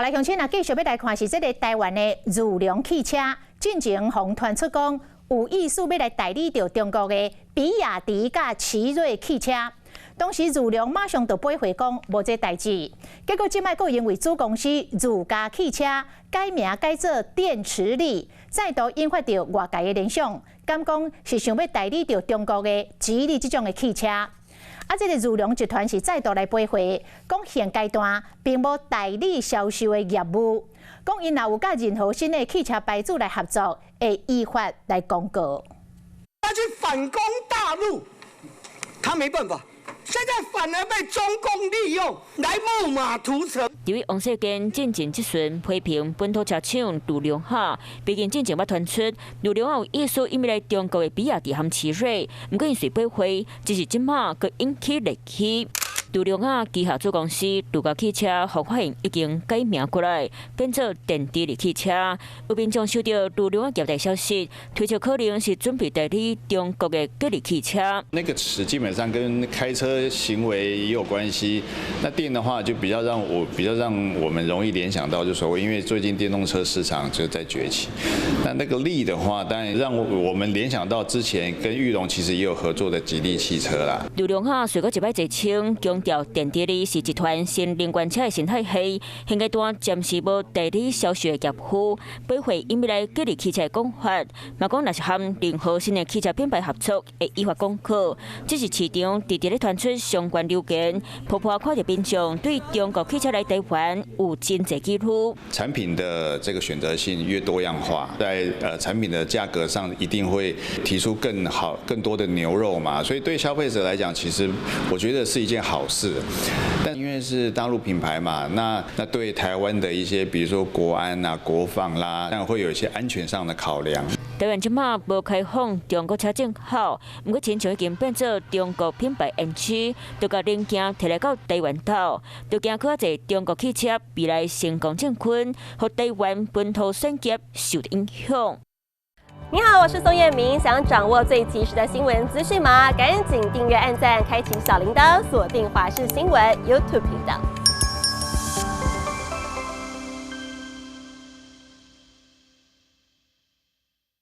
来，乡亲啊，继续要来看是这个台湾的儒龙汽车，进前红传出讲有意思要来代理着中国的比亚迪甲奇瑞汽车。当时儒龙马上就驳回讲无这代志，结果即摆佫因为子公司儒家汽车改名改做电池力，再度引发着外界的联想，敢讲是想要代理着中国的吉利这种的汽车。这个儒龙集团是再度来驳回，讲现阶段并无代理销售的业务，讲因若有甲任何新的汽车牌主来合作，会依法来公告。他去反攻大陆，他没办法。 现在反而被中共利用来木马屠城。由于王世坚进前即阵批评本土车厂儒龙哈，毕竟进前捌传出儒龙有意思因为来中国的比亚迪和奇瑞，不过因随驳回，只是即马佮引起热气。 儒龙啊，旗下子公司儒家汽车，互发现已经改名过来，变做电池力汽车。有民众收到儒龙啊交代消息，推测可能是准备代理中国的吉利汽车。那个词基本上跟开车行为也有关系。那电的话，就比较让我们容易联想到，就所谓因为最近电动车市场就在崛起。那个力的话，当然让我们联想到之前跟裕隆其实也有合作的吉利汽车啦。儒龙啊，随后一摆坐称强调电池力是集团新能源车的生态系，现阶段暂时无代理销售的业务，驳回因未来吉利汽车的讲法，嘛讲若是和任何新的汽车品牌合作，会依法公告。只是市场直直咧传出相关流言，婆婆看到民众对中国汽车来台湾有真侪记录。产品的这个选择性越多样化，在产品的价格上一定会提出更多的牛肉嘛，所以对消费者来讲，其实我觉得是一件好事。但因为是大陆品牌嘛，那对台湾的一些，比如说国安啊、国防啦，那会有一些安全上的考量。台湾即马无开放中国车进口，不过亲像已经变做中国品牌园区，就甲零件摕来到台湾岛，就惊可侪中国汽车未来成功进军，和台湾本土产业受到影响。你好，我是宋彦明。想掌握最及时的新闻资讯吗？赶紧订阅、按赞、开启小铃铛，锁定华视新闻 YouTube 频道。